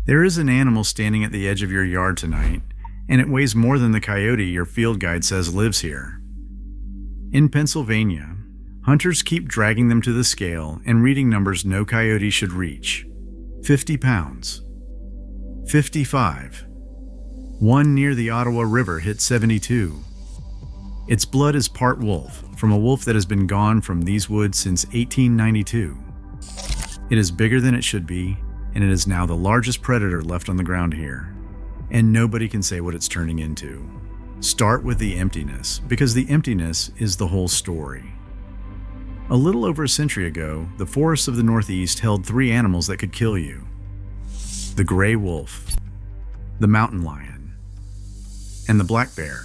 There is an animal standing at the edge of your yard tonight, and it weighs more than the coyote your field guide says lives here. In Pennsylvania, hunters keep dragging them to the scale and reading numbers no coyote should reach. 50 pounds. 55. One near the Ottawa River hit 72. Its blood is part wolf, from a wolf that has been gone from these woods since 1892. It is bigger than it should be, and it is now the largest predator left on the ground here. And nobody can say what it's turning into. Start with the emptiness, because the emptiness is the whole story. A little over a century ago, the forests of the Northeast held 3 animals that could kill you. The gray wolf, the mountain lion, and the black bear,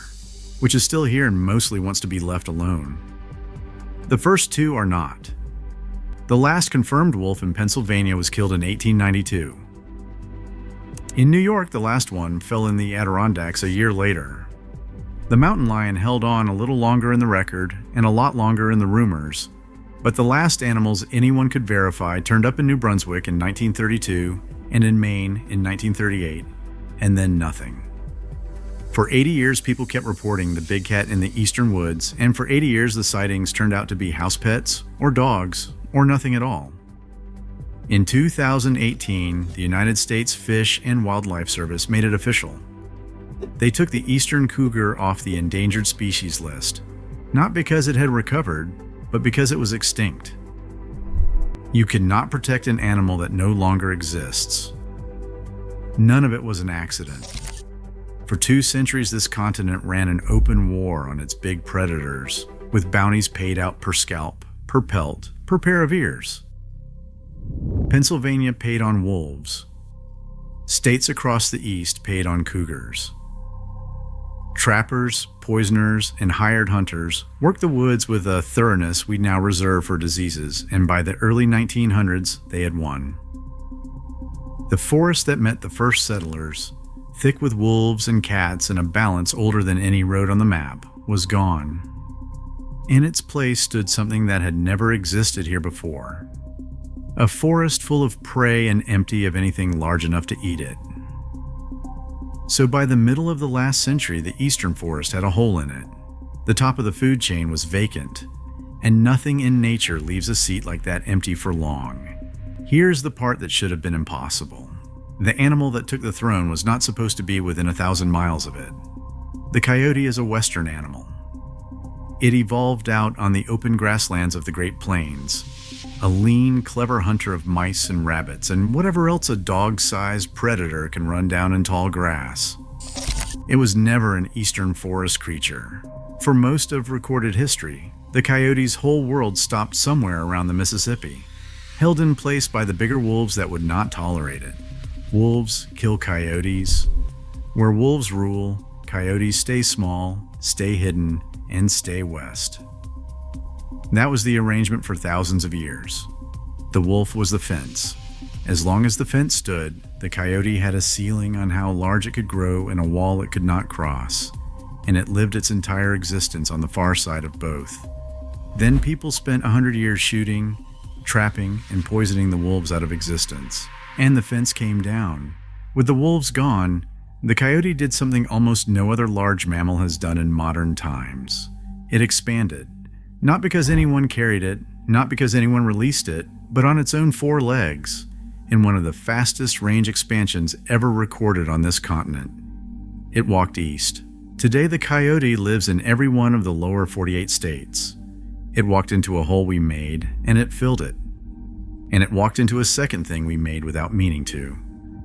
which is still here and mostly wants to be left alone. The first 2 are not. The last confirmed wolf in Pennsylvania was killed in 1892. In New York, the last one fell in the Adirondacks a year later. The mountain lion held on a little longer in the record and a lot longer in the rumors, but the last animals anyone could verify turned up in New Brunswick in 1932 and in Maine in 1938, and then nothing. For 80 years, people kept reporting the big cat in the eastern woods, and for 80 years, the sightings turned out to be house pets, or dogs, or nothing at all. In 2018, the United States Fish and Wildlife Service made it official. They took the eastern cougar off the endangered species list, not because it had recovered, but because it was extinct. You cannot protect an animal that no longer exists. None of it was an accident. For 2 centuries, this continent ran an open war on its big predators, with bounties paid out per scalp, per pelt, per pair of ears. Pennsylvania paid on wolves. States across the east paid on cougars. Trappers, poisoners, and hired hunters worked the woods with a thoroughness we now reserve for diseases, and by the early 1900s, they had won. The forest that met the first settlers, thick with wolves and cats and a balance older than any road on the map, was gone. In its place stood something that had never existed here before. A forest full of prey and empty of anything large enough to eat it. So by the middle of the last century, the eastern forest had a hole in it. The top of the food chain was vacant, and nothing in nature leaves a seat like that empty for long. Here's the part that should have been impossible. The animal that took the throne was not supposed to be within 1,000 miles of it. The coyote is a western animal. It evolved out on the open grasslands of the Great Plains, a lean, clever hunter of mice and rabbits and whatever else a dog-sized predator can run down in tall grass. It was never an eastern forest creature. For most of recorded history, the coyote's whole world stopped somewhere around the Mississippi, held in place by the bigger wolves that would not tolerate it. Wolves kill coyotes. Where wolves rule, coyotes stay small, stay hidden, and stay west. That was the arrangement for thousands of years. The wolf was the fence. As long as the fence stood, the coyote had a ceiling on how large it could grow and a wall it could not cross, and it lived its entire existence on the far side of both. Then people spent 100 years shooting, trapping, and poisoning the wolves out of existence, and the fence came down. With the wolves gone, the coyote did something almost no other large mammal has done in modern times. It expanded. Not because anyone carried it, not because anyone released it, but on its own 4 legs, in one of the fastest range expansions ever recorded on this continent. It walked east. Today the coyote lives in every one of the lower 48 states. It walked into a hole we made, and it filled it. And it walked into a second thing we made without meaning to.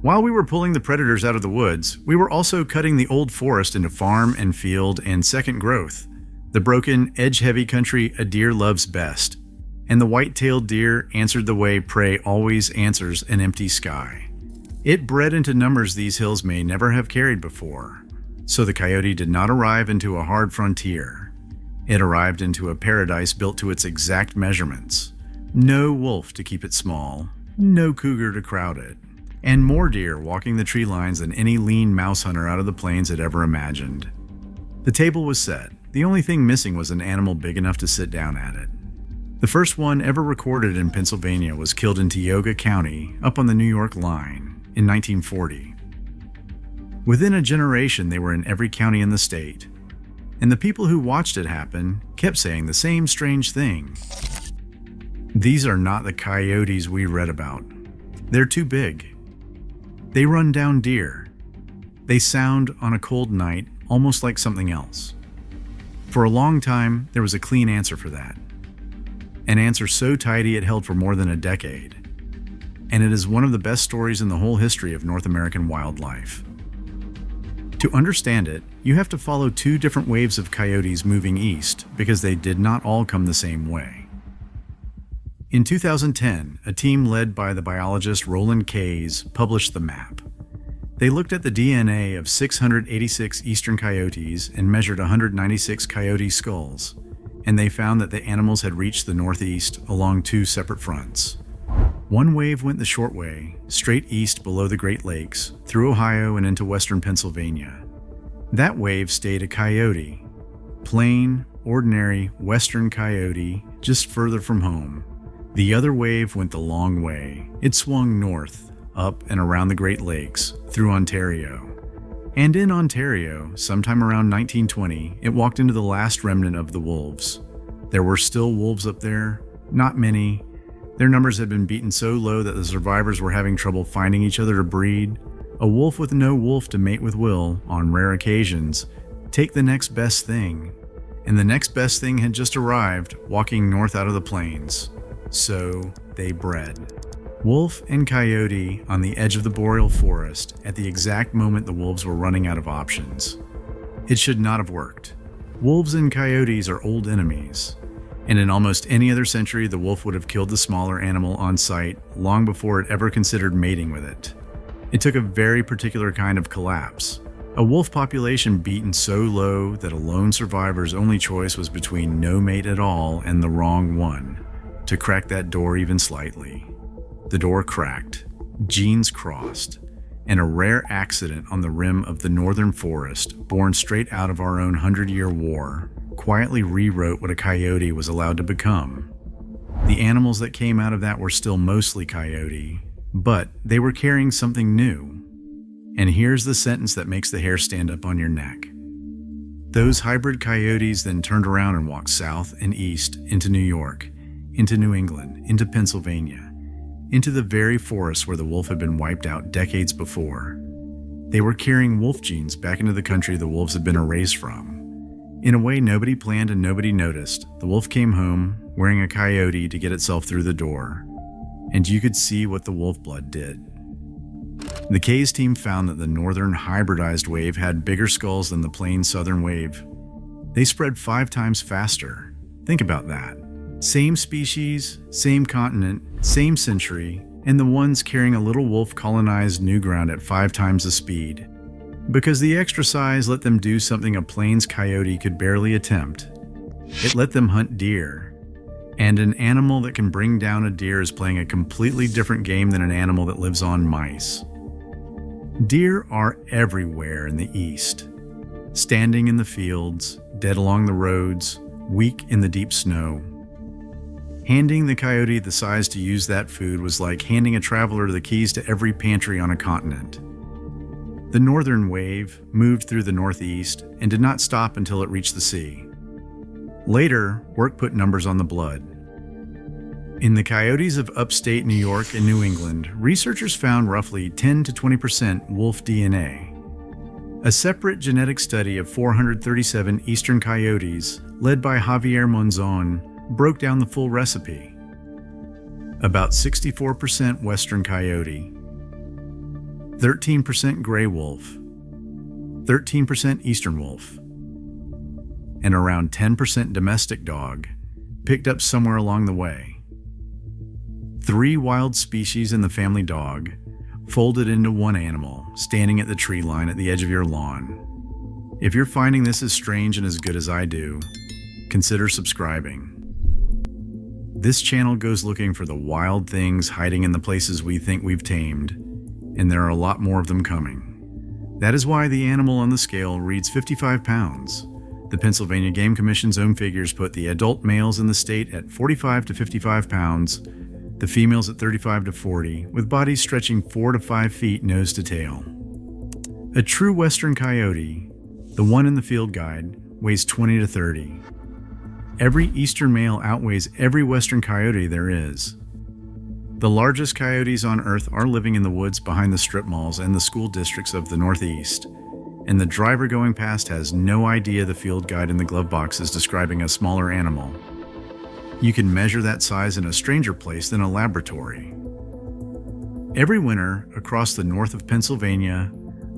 While we were pulling the predators out of the woods, we were also cutting the old forest into farm and field and second growth. The broken, edge-heavy country a deer loves best, and the white-tailed deer answered the way prey always answers an empty sky. It bred into numbers these hills may never have carried before, so the coyote did not arrive into a hard frontier. It arrived into a paradise built to its exact measurements. No wolf to keep it small, no cougar to crowd it, and more deer walking the tree lines than any lean mouse hunter out of the plains had ever imagined. The table was set. The only thing missing was an animal big enough to sit down at it. The first one ever recorded in Pennsylvania was killed in Tioga County, up on the New York line. in 1940. Within a generation, they were in every county in the state, and the people who watched it happen kept saying the same strange thing. These are not the coyotes we read about. They're too big. They run down deer. They sound on a cold night almost like something else. For a long time, there was a clean answer for that. An answer so tidy it held for more than a decade. And it is one of the best stories in the whole history of North American wildlife. To understand it, you have to follow two different waves of coyotes moving east because they did not all come the same way. In 2010, a team led by the biologist Roland Kayes published the map. They looked at the DNA of 686 eastern coyotes and measured 196 coyote skulls, and they found that the animals had reached the northeast along two separate fronts. One wave went the short way, straight east below the Great Lakes, through Ohio and into western Pennsylvania. That wave stayed a coyote, plain, ordinary western coyote, just further from home. The other wave went the long way. It swung north, up and around the Great Lakes, through Ontario. And in Ontario, sometime around 1920, it walked into the last remnant of the wolves. There were still wolves up there, not many. Their numbers had been beaten so low that the survivors were having trouble finding each other to breed. A wolf with no wolf to mate with will, on rare occasions, take the next best thing. And the next best thing had just arrived, walking north out of the plains. So they bred. Wolf and coyote on the edge of the boreal forest at the exact moment the wolves were running out of options. It should not have worked. Wolves and coyotes are old enemies, and in almost any other century the wolf would have killed the smaller animal on sight long before it ever considered mating with it. It took a very particular kind of collapse. A wolf population beaten so low that a lone survivor's only choice was between no mate at all and the wrong one. To crack that door even slightly. The door cracked, genes crossed, and a rare accident on the rim of the northern forest, born straight out of our own 100-year war, quietly rewrote what a coyote was allowed to become. The animals that came out of that were still mostly coyote, but they were carrying something new. And here's the sentence that makes the hair stand up on your neck. Those hybrid coyotes then turned around and walked south and east into New York, into New England, into Pennsylvania, into the very forest where the wolf had been wiped out decades before. They were carrying wolf genes back into the country the wolves had been erased from. In a way nobody planned and nobody noticed, the wolf came home wearing a coyote to get itself through the door, and you could see what the wolf blood did. The Kayes team found that the northern hybridized wave had bigger skulls than the plain southern wave. They spread 5 times faster. Think about that. Same species, same continent, same century, and the ones carrying a little wolf colonized new ground at 5 times the speed. Because the extra size let them do something a plains coyote could barely attempt. It let them hunt deer. And an animal that can bring down a deer is playing a completely different game than an animal that lives on mice. Deer are everywhere in the east. Standing in the fields, dead along the roads, weak in the deep snow. Handing the coyote the size to use that food was like handing a traveler the keys to every pantry on a continent. The northern wave moved through the northeast and did not stop until it reached the sea. Later, work put numbers on the blood. In the coyotes of upstate New York and New England, researchers found roughly 10 to 20% wolf DNA. A separate genetic study of 437 eastern coyotes, led by Javier Monzon, broke down the full recipe. About 64% western coyote, 13% gray wolf, 13% eastern wolf, and around 10% domestic dog, picked up somewhere along the way. 3 wild species in the family dog, folded into one animal, standing at the tree line at the edge of your lawn. If you're finding this as strange and as good as I do, consider subscribing. This channel goes looking for the wild things hiding in the places we think we've tamed, and there are a lot more of them coming. That is why the animal on the scale reads 55 pounds. The Pennsylvania Game Commission's own figures put the adult males in the state at 45 to 55 pounds, the females at 35 to 40, with bodies stretching 4 to 5 feet nose to tail. A true western coyote, the one in the field guide, weighs 20 to 30. Every eastern male outweighs every western coyote there is. The largest coyotes on Earth are living in the woods behind the strip malls and the school districts of the Northeast, and the driver going past has no idea the field guide in the glove box is describing a smaller animal. You can measure that size in a stranger place than a laboratory. Every winter, across the north of Pennsylvania,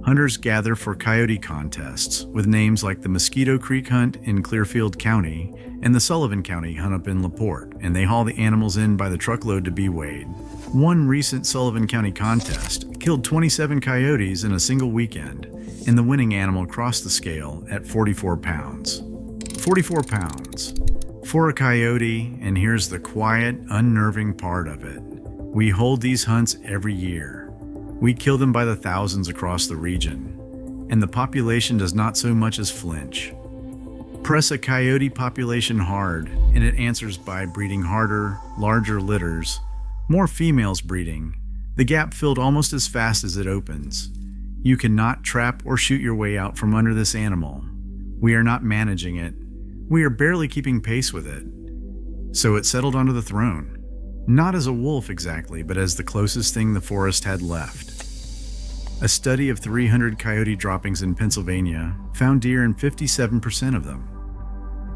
hunters gather for coyote contests with names like the Mosquito Creek Hunt in Clearfield County and the Sullivan County Hunt up in LaPorte, and they haul the animals in by the truckload to be weighed. One recent Sullivan County contest killed 27 coyotes in a single weekend, and the winning animal crossed the scale at 44 pounds. 44 pounds. For a coyote, and here's the quiet, unnerving part of it. We hold these hunts every year. We kill them by the thousands across the region, and the population does not so much as flinch. Press a coyote population hard, and it answers by breeding harder, larger litters, more females breeding, the gap filled almost as fast as it opens. You cannot trap or shoot your way out from under this animal. We are not managing it. We are barely keeping pace with it. So it settled onto the throne. Not as a wolf exactly, but as the closest thing the forest had left. A study of 300 coyote droppings in Pennsylvania found deer in 57% of them.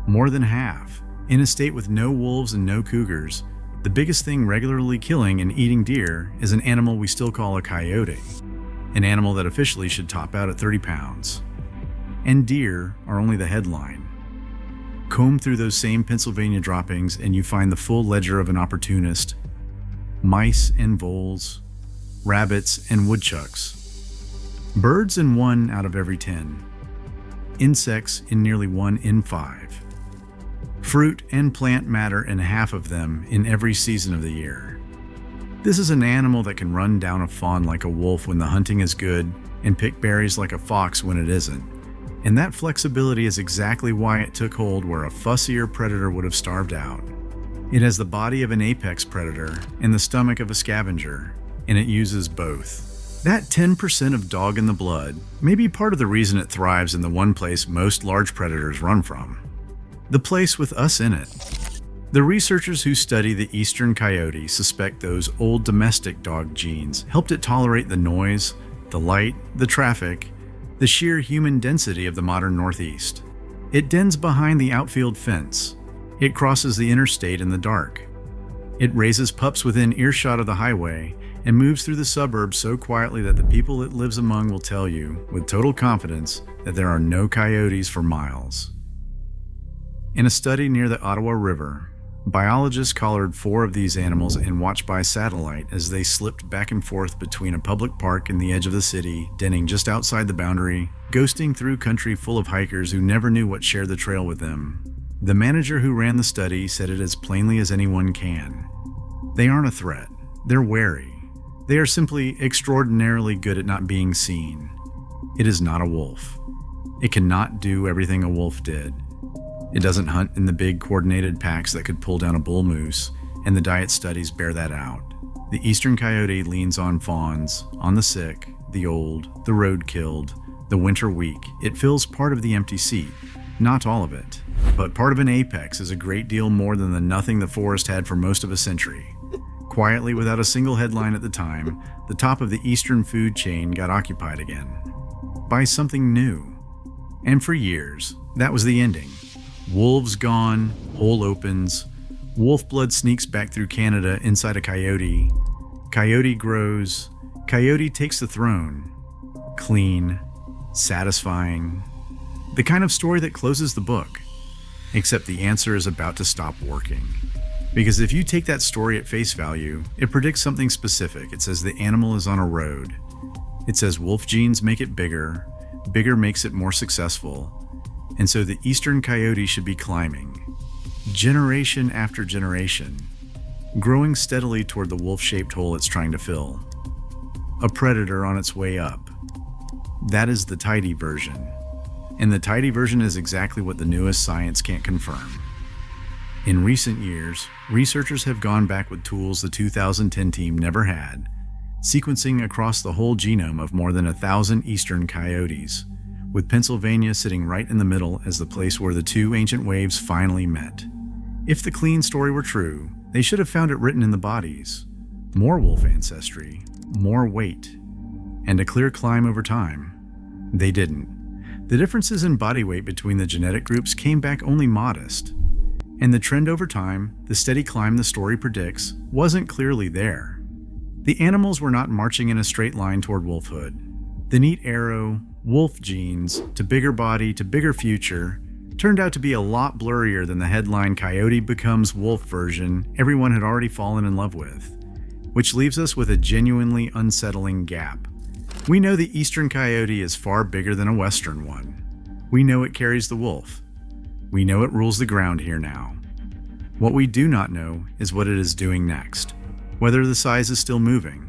More than half. In a state with no wolves and no cougars, the biggest thing regularly killing and eating deer is an animal we still call a coyote, an animal that officially should top out at 30 pounds. And deer are only the headline. Comb through those same Pennsylvania droppings and you find the full ledger of an opportunist. Mice and voles, rabbits and woodchucks. Birds in 1 out of every 10. Insects in nearly 1 in 5. Fruit and plant matter in half of them in every season of the year. This is an animal that can run down a fawn like a wolf when the hunting is good and pick berries like a fox when it isn't. And that flexibility is exactly why it took hold where a fussier predator would have starved out. It has the body of an apex predator and the stomach of a scavenger, and it uses both. That 10% of dog in the blood may be part of the reason it thrives in the one place most large predators run from. The place with us in it. The researchers who study the eastern coyote suspect those old domestic dog genes helped it tolerate the noise, the light, the traffic, the sheer human density of the modern Northeast. It dens behind the outfield fence. It crosses the interstate in the dark. It raises pups within earshot of the highway and moves through the suburbs so quietly that the people it lives among will tell you, with total confidence, that there are no coyotes for miles. In a study near the Ottawa River, biologists collared 4 of these animals and watched by satellite as they slipped back and forth between a public park and the edge of the city, denning just outside the boundary, ghosting through country full of hikers who never knew what shared the trail with them. The manager who ran the study said it as plainly as anyone can. They aren't a threat. They're wary. They are simply extraordinarily good at not being seen. It is not a wolf. It cannot do everything a wolf did. It doesn't hunt in the big coordinated packs that could pull down a bull moose, and the diet studies bear that out. The eastern coyote leans on fawns, on the sick, the old, the road-killed, the winter weak. It fills part of the empty seat, not all of it. But part of an apex is a great deal more than the nothing the forest had for most of a century. Quietly, without a single headline at the time, the top of the eastern food chain got occupied again. By something new. And for years, that was the ending. Wolves gone, hole opens, wolf blood sneaks back through Canada inside a coyote, coyote grows, coyote takes the throne. Clean, satisfying. The kind of story that closes the book. Except the answer is about to stop working. Because if you take that story at face value, it predicts something specific. It says the animal is on a road. It says wolf genes make it bigger, bigger makes it more successful. And so the eastern coyote should be climbing, generation after generation, growing steadily toward the wolf-shaped hole it's trying to fill. A predator on its way up. That is the tidy version. And the tidy version is exactly what the newest science can't confirm. In recent years, researchers have gone back with tools the 2010 team never had, sequencing across the whole genome of more than 1,000 eastern coyotes, with Pennsylvania sitting right in the middle as the place where the two ancient waves finally met. If the clean story were true, they should have found it written in the bodies. More wolf ancestry, more weight, and a clear climb over time. They didn't. The differences in body weight between the genetic groups came back only modest. And the trend over time, the steady climb the story predicts, wasn't clearly there. The animals were not marching in a straight line toward wolfhood. The neat arrow, wolf genes, to bigger body, to bigger future, turned out to be a lot blurrier than the headline Coyote becomes wolf version everyone had already fallen in love with, which leaves us with a genuinely unsettling gap. We know the eastern coyote is far bigger than a western one. We know it carries the wolf. We know it rules the ground here now. What we do not know is what it is doing next, whether the size is still moving,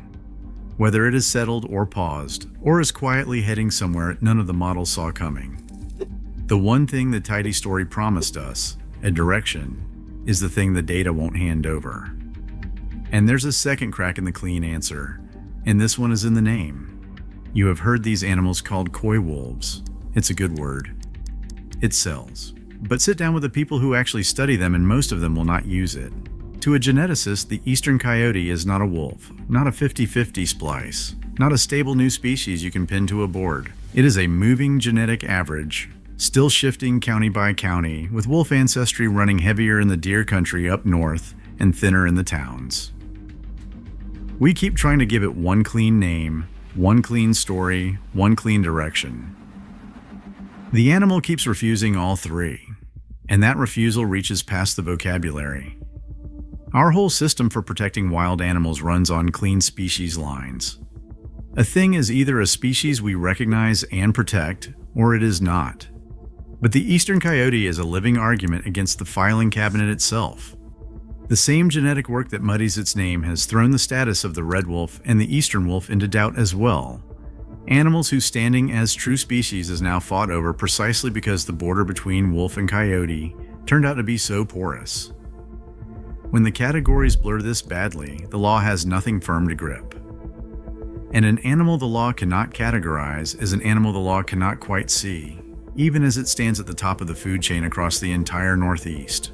whether it has settled or paused, or is quietly heading somewhere none of the models saw coming. The one thing the tidy story promised us, a direction, is the thing the data won't hand over. And there's a second crack in the clean answer, and this one is in the name. You have heard these animals called coy wolves. It's a good word. It sells. But sit down with the people who actually study them and most of them will not use it. To a geneticist, the eastern coyote is not a wolf, not a 50-50 splice, not a stable new species you can pin to a board. It is a moving genetic average, still shifting county by county, with wolf ancestry running heavier in the deer country up north and thinner in the towns. We keep trying to give it one clean name, one clean story, one clean direction. The animal keeps refusing all three, and that refusal reaches past the vocabulary. Our whole system for protecting wild animals runs on clean species lines. A thing is either a species we recognize and protect, or it is not. But the eastern coyote is a living argument against the filing cabinet itself. The same genetic work that muddies its name has thrown the status of the red wolf and the eastern wolf into doubt as well. Animals whose standing as true species is now fought over precisely because the border between wolf and coyote turned out to be so porous. When the categories blur this badly, the law has nothing firm to grip. And an animal the law cannot categorize is an animal the law cannot quite see, even as it stands at the top of the food chain across the entire Northeast.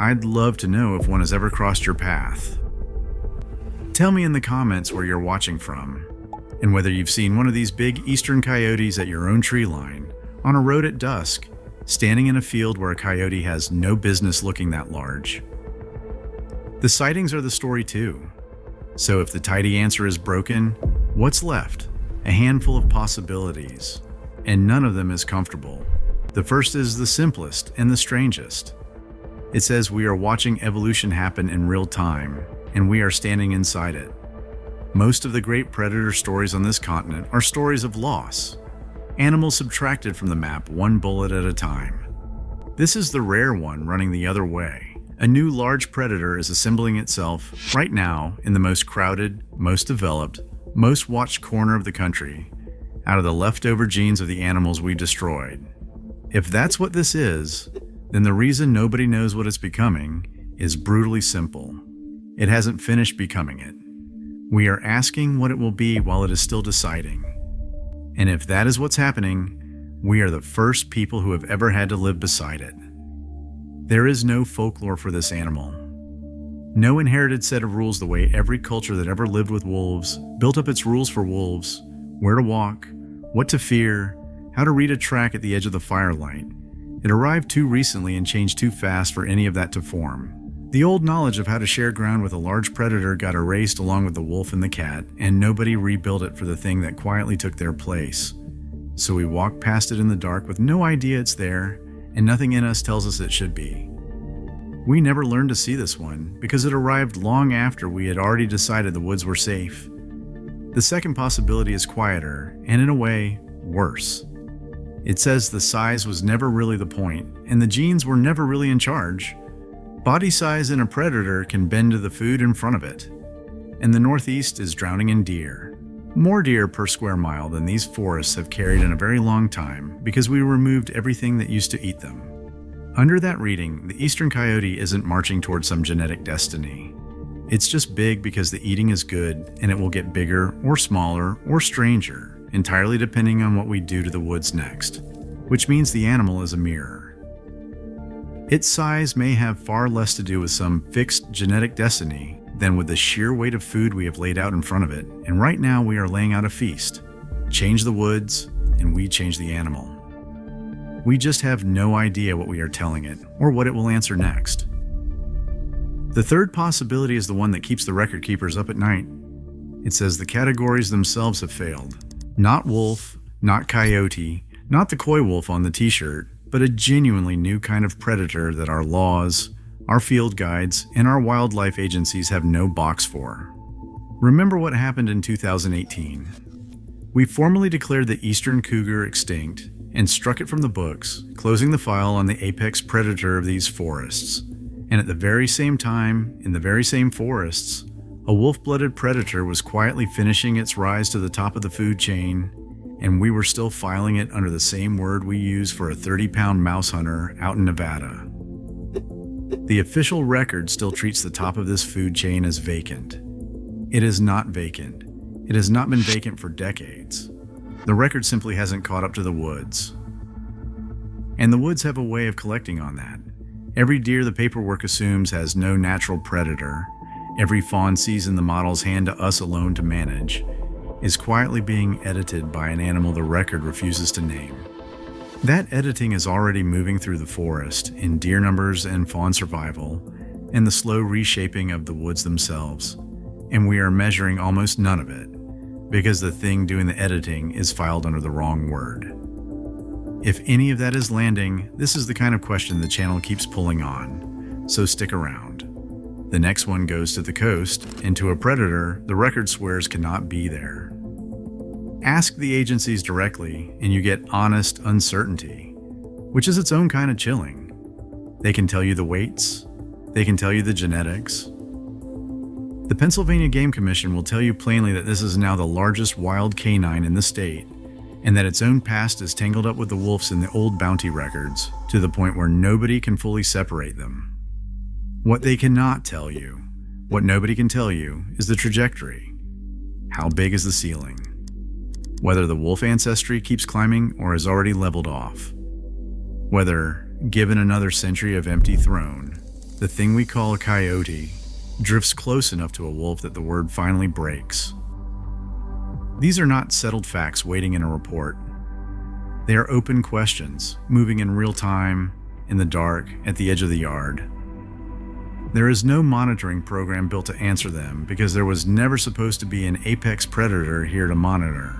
I'd love to know if one has ever crossed your path. Tell me in the comments where you're watching from, and whether you've seen one of these big eastern coyotes at your own tree line, on a road at dusk, standing in a field where a coyote has no business looking that large. The sightings are the story too. So if the tidy answer is broken, what's left? A handful of possibilities, and none of them is comfortable. The first is the simplest and the strangest. It says we are watching evolution happen in real time, and we are standing inside it. Most of the great predator stories on this continent are stories of loss. Animals subtracted from the map one bullet at a time. This is the rare one running the other way. A new large predator is assembling itself right now in the most crowded, most developed, most watched corner of the country, out of the leftover genes of the animals we destroyed. If that's what this is, then the reason nobody knows what it's becoming is brutally simple. It hasn't finished becoming it. We are asking what it will be while it is still deciding. And if that is what's happening, we are the first people who have ever had to live beside it. There is no folklore for this animal. No inherited set of rules the way every culture that ever lived with wolves built up its rules for wolves, where to walk, what to fear, how to read a track at the edge of the firelight. It arrived too recently and changed too fast for any of that to form. The old knowledge of how to share ground with a large predator got erased along with the wolf and the cat, and nobody rebuilt it for the thing that quietly took their place. So we walk past it in the dark with no idea it's there, and nothing in us tells us it should be. We never learned to see this one because it arrived long after we had already decided the woods were safe. The second possibility is quieter, and in a way, worse. It says the size was never really the point, and the genes were never really in charge. Body size in a predator can bend to the food in front of it, and the Northeast is drowning in deer. More deer per square mile than these forests have carried in a very long time because we removed everything that used to eat them. Under that reading, the eastern coyote isn't marching towards some genetic destiny. It's just big because the eating is good, and it will get bigger or smaller or stranger, entirely depending on what we do to the woods next, which means the animal is a mirror. Its size may have far less to do with some fixed genetic destiny than with the sheer weight of food we have laid out in front of it, and right now we are laying out a feast. Change the woods, and we change the animal. We just have no idea what we are telling it, or what it will answer next. The third possibility is the one that keeps the record keepers up at night. It says the categories themselves have failed. Not wolf, not coyote, not the coy wolf on the t-shirt, but a genuinely new kind of predator that our laws, our field guides, and our wildlife agencies have no box for. Remember what happened in 2018. We formally declared the eastern cougar extinct and struck it from the books, closing the file on the apex predator of these forests. And at the very same time, in the very same forests, a wolf-blooded predator was quietly finishing its rise to the top of the food chain, and we were still filing it under the same word we use for a 30-pound mouse hunter out in Nevada. The official record still treats the top of this food chain as vacant. It is not vacant. It has not been vacant for decades. The record simply hasn't caught up to the woods. And the woods have a way of collecting on that. Every deer the paperwork assumes has no natural predator, every fawn sees in the models hand to us alone to manage, is quietly being edited by an animal the record refuses to name. That editing is already moving through the forest in deer numbers and fawn survival, and the slow reshaping of the woods themselves, and we are measuring almost none of it, because the thing doing the editing is filed under the wrong word. If any of that is landing, this is the kind of question the channel keeps pulling on, so stick around. The next one goes to the coast, and to a predator the record swears cannot be there. Ask the agencies directly, and you get honest uncertainty, which is its own kind of chilling. They can tell you the weights, they can tell you the genetics. The Pennsylvania Game Commission will tell you plainly that this is now the largest wild canine in the state, and that its own past is tangled up with the wolves in the old bounty records, to the point where nobody can fully separate them. What they cannot tell you, what nobody can tell you, is the trajectory. How big is the ceiling? Whether the wolf ancestry keeps climbing or has already leveled off. Whether, given another century of empty throne, the thing we call a coyote drifts close enough to a wolf that the word finally breaks. These are not settled facts waiting in a report. They are open questions, moving in real time, in the dark, at the edge of the yard. There is no monitoring program built to answer them because there was never supposed to be an apex predator here to monitor.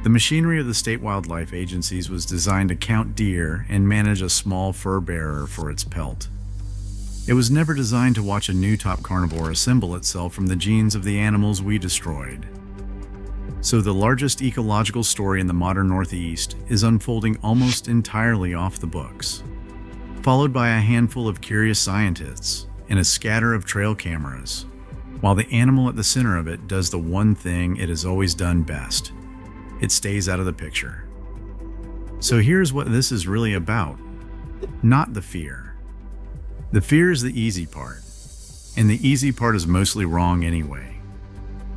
The machinery of the state wildlife agencies was designed to count deer and manage a small fur bearer for its pelt. It was never designed to watch a new top carnivore assemble itself from the genes of the animals we destroyed. So the largest ecological story in the modern Northeast is unfolding almost entirely off the books, followed by a handful of curious scientists and a scatter of trail cameras, while the animal at the center of it does the one thing it has always done best. It stays out of the picture. So here's what this is really about. Not the fear. The fear is the easy part, and the easy part is mostly wrong anyway.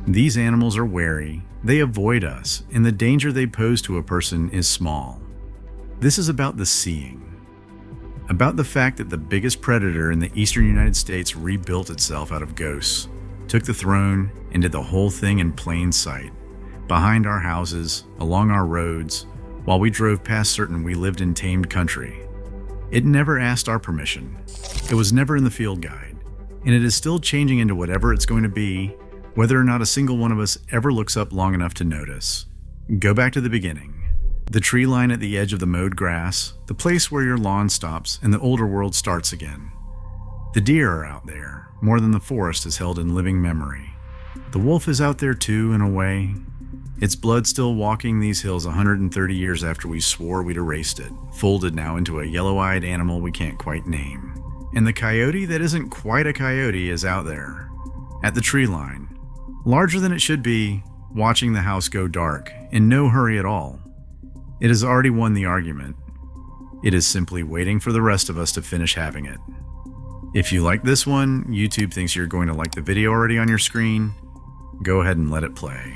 These animals are wary, they avoid us, and the danger they pose to a person is small. This is about the seeing. About the fact that the biggest predator in the eastern United States rebuilt itself out of ghosts, took the throne, and did the whole thing in plain sight, behind our houses, along our roads, while we drove past certain we lived in tamed country. It never asked our permission. It was never in the field guide, and it is still changing into whatever it's going to be, whether or not a single one of us ever looks up long enough to notice. Go back to the beginning. The tree line at the edge of the mowed grass, the place where your lawn stops and the older world starts again. The deer are out there, more than the forest is held in living memory. The wolf is out there too, in a way. Its blood still walking these hills 130 years after we swore we'd erased it, folded now into a yellow-eyed animal we can't quite name. And the coyote that isn't quite a coyote is out there, at the tree line, larger than it should be, watching the house go dark, in no hurry at all. It has already won the argument. It is simply waiting for the rest of us to finish having it. If you like this one, YouTube thinks you're going to like the video already on your screen. Go ahead and let it play.